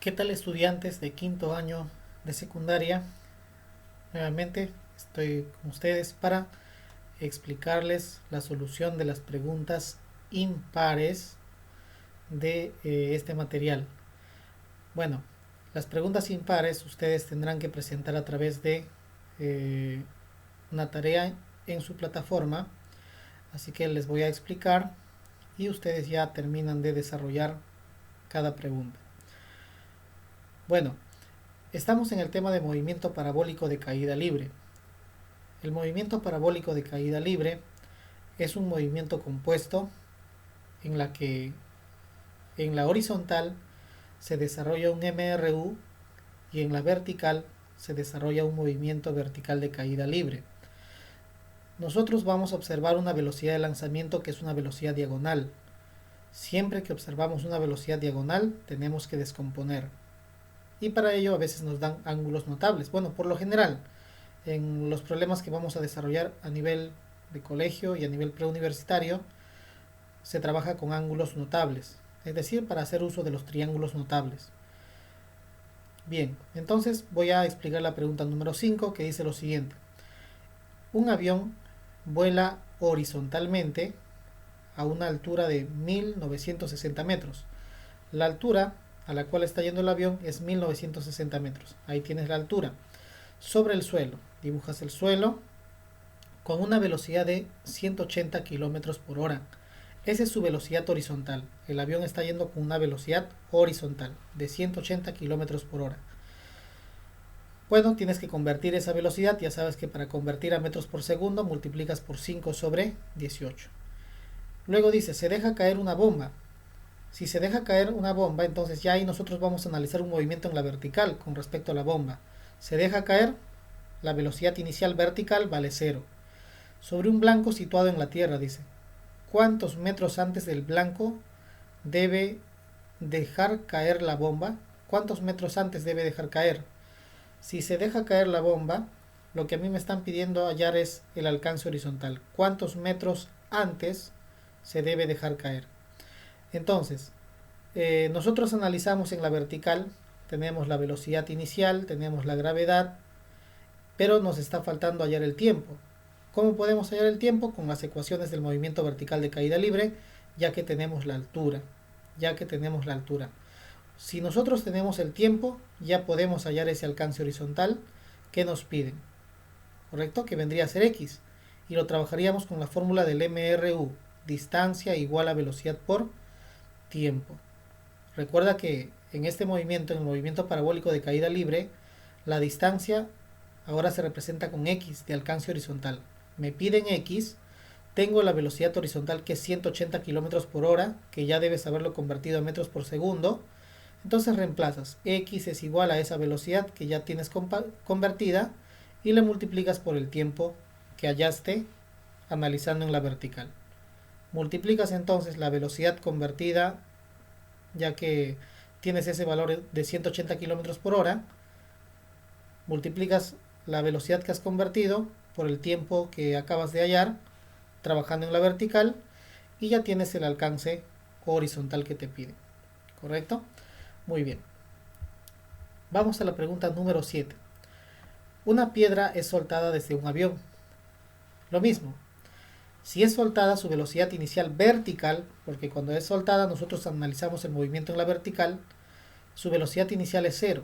¿Qué tal, estudiantes de quinto año de secundaria? Nuevamente estoy con ustedes para explicarles la solución de las preguntas impares de este material. Bueno, las preguntas impares ustedes tendrán que presentar a través de eh, una tarea en su plataforma, así que les voy a explicar y ustedes ya terminan de desarrollar cada pregunta. Bueno, estamos en el tema de movimiento parabólico de caída libre. El movimiento parabólico de caída libre es un movimiento compuesto en la que en la horizontal se desarrolla un MRU y en la vertical se desarrolla un movimiento vertical de caída libre. Nosotros vamos a observar una velocidad de lanzamiento que es una velocidad diagonal. Siempre que observamos una velocidad diagonal tenemos que descomponer. Y para ello a veces nos dan ángulos notables. Bueno, por lo general, en los problemas que vamos a desarrollar a nivel de colegio y a nivel preuniversitario, se trabaja con ángulos notables, es decir, para hacer uso de los triángulos notables. Bien, entonces voy a explicar la pregunta número 5, que dice lo siguiente. Un avión vuela horizontalmente a una altura de 1960 metros. La altura a la cual está yendo el avión es 1960 metros. Ahí tienes la altura. Sobre el suelo, dibujas el suelo con una velocidad de 180 kilómetros por hora. Esa es su velocidad horizontal. El avión está yendo con una velocidad horizontal de 180 kilómetros por hora. Bueno, tienes que convertir esa velocidad. Ya sabes que para convertir a metros por segundo multiplicas por 5 sobre 18. Luego dice, se deja caer una bomba. Si se deja caer una bomba, entonces ya ahí nosotros vamos a analizar un movimiento en la vertical con respecto a la bomba. Se deja caer, la velocidad inicial vertical vale 0. Sobre un blanco situado en la tierra, dice. ¿Cuántos metros antes del blanco debe dejar caer la bomba? ¿Cuántos metros antes debe dejar caer? Si se deja caer la bomba, lo que a mí me están pidiendo hallar es el alcance horizontal. ¿Cuántos metros antes se debe dejar caer? Entonces, nosotros analizamos en la vertical, tenemos la velocidad inicial, tenemos la gravedad, pero nos está faltando hallar el tiempo. ¿Cómo podemos hallar el tiempo? Con las ecuaciones del movimiento vertical de caída libre, ya que tenemos la altura. Si nosotros tenemos el tiempo, ya podemos hallar ese alcance horizontal que nos piden, ¿correcto? Que vendría a ser x. Y lo trabajaríamos con la fórmula del MRU, distancia igual a velocidad por tiempo. Recuerda que en este movimiento, en el movimiento parabólico de caída libre, la distancia ahora se representa con x de alcance horizontal. Me piden x, tengo la velocidad horizontal que es 180 km por hora, que ya debes haberlo convertido a metros por segundo. Entonces reemplazas x es igual a esa velocidad que ya tienes convertida y le multiplicas por el tiempo que hallaste analizando en la vertical. Multiplicas entonces la velocidad convertida, ya que tienes ese valor de 180 km por hora, multiplicas la velocidad que has convertido por el tiempo que acabas de hallar trabajando en la vertical y ya tienes el alcance horizontal que te pide. ¿Correcto? Muy bien. Vamos a la pregunta número 7. Una piedra es soltada desde un avión. Lo mismo. Si es soltada, su velocidad inicial vertical, porque cuando es soltada nosotros analizamos el movimiento en la vertical, su velocidad inicial es 0.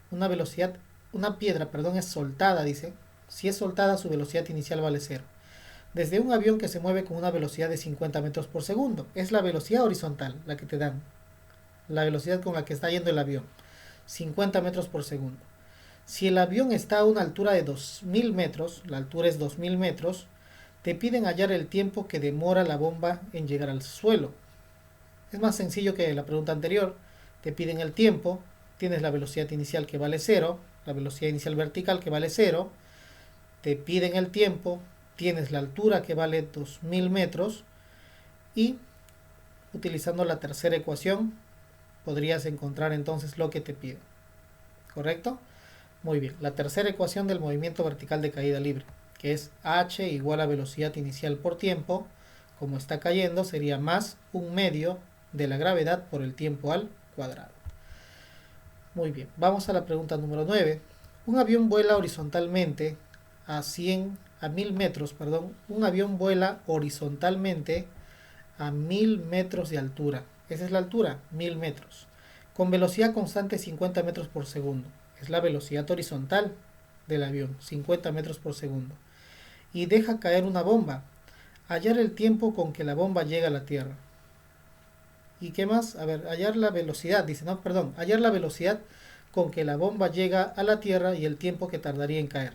Una piedra, es soltada, dice. Si es soltada, su velocidad inicial vale 0. Desde un avión que se mueve con una velocidad de 50 metros por segundo. Es la velocidad horizontal la que te dan. La velocidad con la que está yendo el avión. 50 metros por segundo. Si el avión está a una altura de 2000 metros, la altura es 2000 metros, te piden hallar el tiempo que demora la bomba en llegar al suelo. Es más sencillo que la pregunta anterior. Te piden el tiempo, tienes la velocidad inicial que vale 0, la velocidad inicial vertical que vale 0, te piden el tiempo, tienes la altura que vale 2000 metros y utilizando la tercera ecuación podrías encontrar entonces lo que te piden. ¿Correcto? Muy bien. La tercera ecuación del movimiento vertical de caída libre, que es h igual a velocidad inicial por tiempo, como está cayendo, sería más un medio de la gravedad por el tiempo al cuadrado. Muy bien, vamos a la pregunta número 9. Un avión vuela horizontalmente a 1000 metros, perdón. Un avión vuela horizontalmente a 1000 metros de altura. Esa es la altura, 1000 metros. Con velocidad constante 50 metros por segundo. Es la velocidad horizontal del avión, 50 metros por segundo. Y deja caer una bomba. Hallar el tiempo con que la bomba llega a la Tierra. ¿Y qué más? A ver, hallar la velocidad, dice, no, perdón, hallar la velocidad con que la bomba llega a la Tierra y el tiempo que tardaría en caer.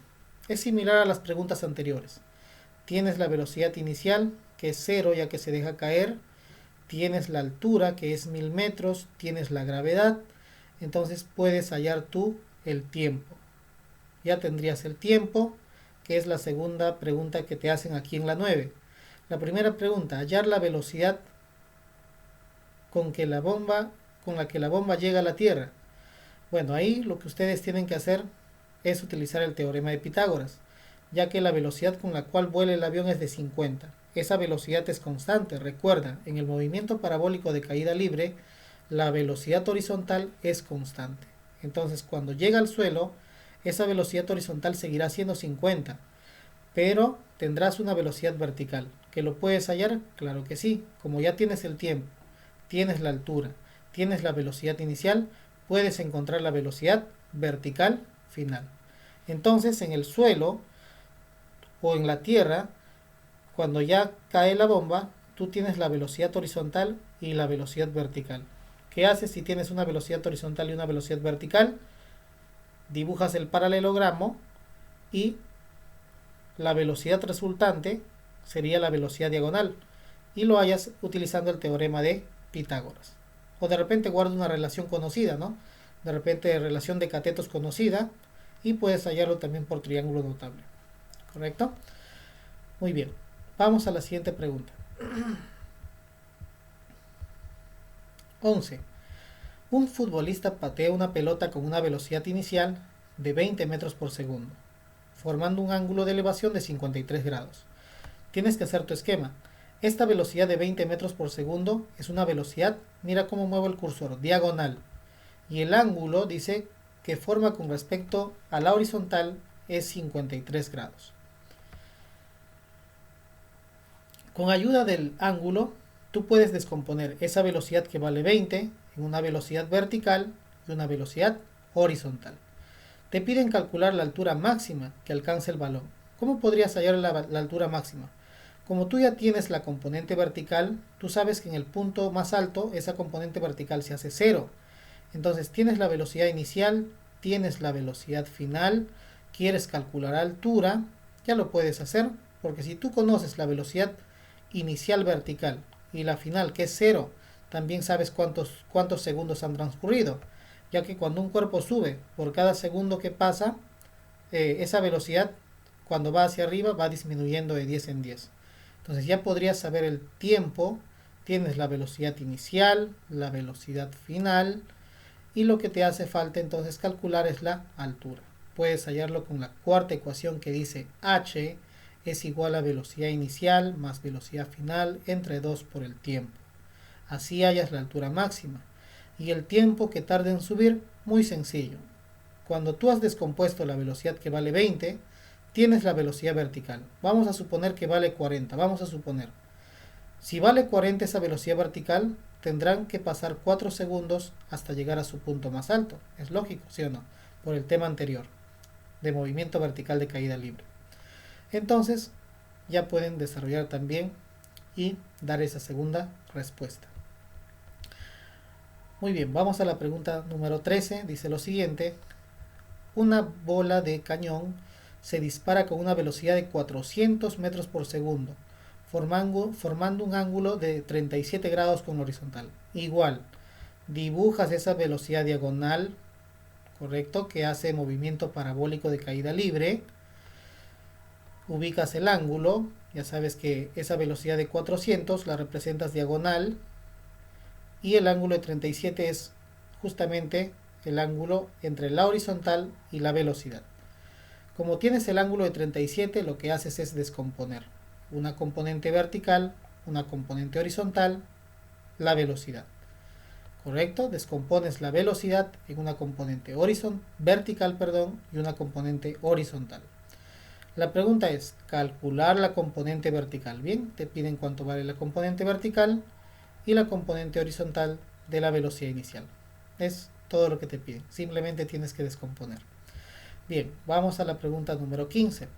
Es similar a las preguntas anteriores. Tienes la velocidad inicial, que es cero ya que se deja caer. Tienes la altura, que es 1000 metros. Tienes la gravedad. Entonces puedes hallar tú el tiempo. Ya tendrías el tiempo, que es la segunda pregunta que te hacen aquí en la 9. La primera pregunta, hallar la velocidad con la que la bomba llega a la Tierra. Bueno, ahí lo que ustedes tienen que hacer es utilizar el teorema de Pitágoras, ya que la velocidad con la cual vuela el avión es de 50. Esa velocidad es constante. Recuerda, en el movimiento parabólico de caída libre, la velocidad horizontal es constante. Entonces, cuando llega al suelo, esa velocidad horizontal seguirá siendo 50, pero tendrás una velocidad vertical. ¿Que lo puedes hallar? Claro que sí. Como ya tienes el tiempo, tienes la altura, tienes la velocidad inicial, puedes encontrar la velocidad vertical final. Entonces, en el suelo o en la tierra, cuando ya cae la bomba, tú tienes la velocidad horizontal y la velocidad vertical. ¿Qué haces si tienes una velocidad horizontal y una velocidad vertical? Dibujas el paralelogramo y la velocidad resultante sería la velocidad diagonal y lo hallas utilizando el teorema de Pitágoras. O de repente guarda una relación conocida, ¿no? De repente relación de catetos conocida y puedes hallarlo también por triángulo notable. ¿Correcto? Muy bien. Vamos a la siguiente pregunta. 11. Un futbolista patea una pelota con una velocidad inicial de 20 metros por segundo, formando un ángulo de elevación de 53 grados. Tienes que hacer tu esquema. Esta velocidad de 20 metros por segundo es una velocidad, mira cómo muevo el cursor, diagonal. Y el ángulo dice que forma con respecto a la horizontal es 53 grados. Con ayuda del ángulo, tú puedes descomponer esa velocidad que vale 20 en una velocidad vertical y una velocidad horizontal. Te piden calcular la altura máxima que alcanza el balón. ¿Cómo podrías hallar la altura máxima? Como tú ya tienes la componente vertical, tú sabes que en el punto más alto esa componente vertical se hace cero. Entonces tienes la velocidad inicial, tienes la velocidad final, quieres calcular altura, ya lo puedes hacer, porque si tú conoces la velocidad inicial vertical y la final que es cero, también sabes cuántos segundos han transcurrido, ya que cuando un cuerpo sube por cada segundo que pasa, esa velocidad cuando va hacia arriba va disminuyendo de 10 en 10. Entonces ya podrías saber el tiempo, tienes la velocidad inicial, la velocidad final y lo que te hace falta entonces calcular es la altura. Puedes hallarlo con la cuarta ecuación que dice h es igual a velocidad inicial más velocidad final entre 2 por el tiempo. Así hallas la altura máxima. Y el tiempo que tarda en subir, muy sencillo. Cuando tú has descompuesto la velocidad que vale 20, tienes la velocidad vertical. Vamos a suponer que vale 40. Vamos a suponer. Si vale 40 esa velocidad vertical, tendrán que pasar 4 segundos hasta llegar a su punto más alto. Es lógico, ¿sí o no? Por el tema anterior, de movimiento vertical de caída libre. Entonces, ya pueden desarrollar también y dar esa segunda respuesta. Muy bien, vamos a la pregunta número 13. Dice lo siguiente. Una bola de cañón se dispara con una velocidad de 400 metros por segundo, formando un ángulo de 37 grados con horizontal. Igual, dibujas esa velocidad diagonal, correcto, que hace movimiento parabólico de caída libre. Ubicas el ángulo, ya sabes que esa velocidad de 400 la representas diagonal y el ángulo de 37 es justamente el ángulo entre la horizontal y la velocidad. Como tienes el ángulo de 37, lo que haces es descomponer una componente vertical, una componente horizontal, la velocidad. ¿correcto? Descompones la velocidad en una componente vertical, y una componente horizontal. La pregunta es, calcular la componente vertical. Bien, te piden cuánto vale la componente vertical y la componente horizontal de la velocidad inicial. Es todo lo que te piden. Simplemente tienes que descomponer. Bien, vamos a la pregunta número 15.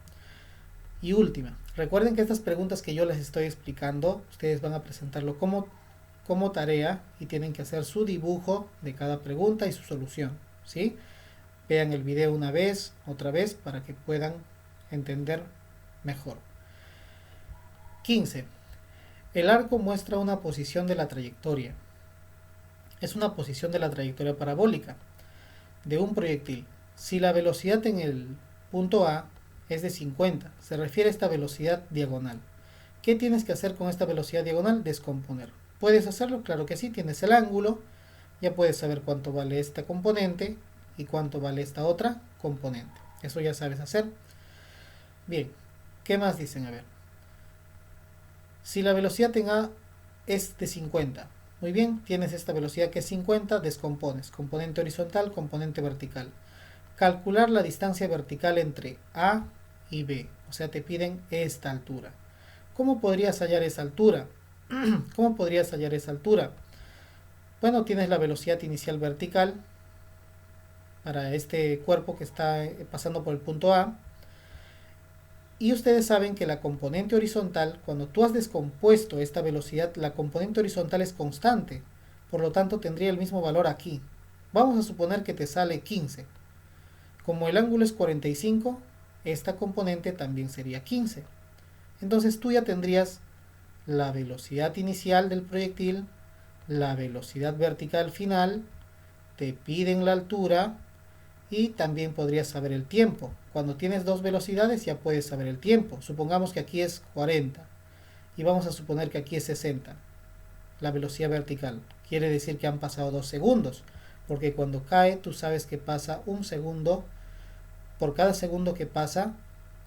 Y última. Recuerden que estas preguntas que yo les estoy explicando, ustedes van a presentarlo como tarea y tienen que hacer su dibujo de cada pregunta y su solución. ¿Sí? Vean el video una vez, otra vez, para que puedan entender mejor. 15. El arco muestra una posición de la trayectoria. Es una posición de la trayectoria parabólica de un proyectil. Si la velocidad en el punto A es de 50, se refiere a esta velocidad diagonal. ¿Qué tienes que hacer con esta velocidad diagonal? Descomponer. ¿Puedes hacerlo? Claro que sí, tienes el ángulo, ya puedes saber cuánto vale esta componente y cuánto vale esta otra componente. Eso ya sabes hacer. Bien, ¿qué más dicen? A ver. Si la velocidad en A es de 50, muy bien, tienes esta velocidad que es 50, descompones. Componente horizontal, componente vertical. Calcular la distancia vertical entre A y B. O sea, te piden esta altura. ¿Cómo podrías hallar esa altura? ¿Cómo podrías hallar esa altura? Bueno, tienes la velocidad inicial vertical para este cuerpo que está pasando por el punto A. Y ustedes saben que la componente horizontal, cuando tú has descompuesto esta velocidad, la componente horizontal es constante. Por lo tanto, tendría el mismo valor aquí. Vamos a suponer que te sale 15. Como el ángulo es 45, esta componente también sería 15. Entonces tú ya tendrías la velocidad inicial del proyectil, la velocidad vertical final, te piden la altura y también podrías saber el tiempo. Cuando tienes dos velocidades ya puedes saber el tiempo. Supongamos que aquí es 40 y vamos a suponer que aquí es 60. La velocidad vertical quiere decir que han pasado 2 segundos, porque cuando cae tú sabes que pasa un segundo. Por cada segundo que pasa,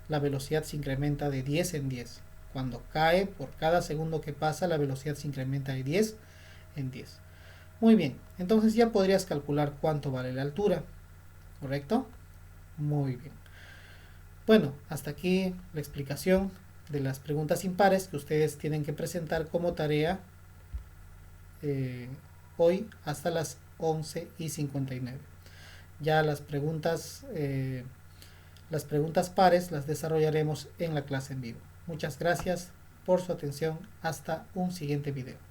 la velocidad se incrementa de 10 en 10. Cuando cae, por cada segundo que pasa, la velocidad se incrementa de 10 en 10. Muy bien, entonces ya podrías calcular cuánto vale la altura, ¿correcto? Muy bien. Bueno, hasta aquí la explicación de las preguntas impares que ustedes tienen que presentar como tarea hoy hasta las 11:59. Ya las preguntas pares las desarrollaremos en la clase en vivo. Muchas gracias por su atención. Hasta un siguiente video.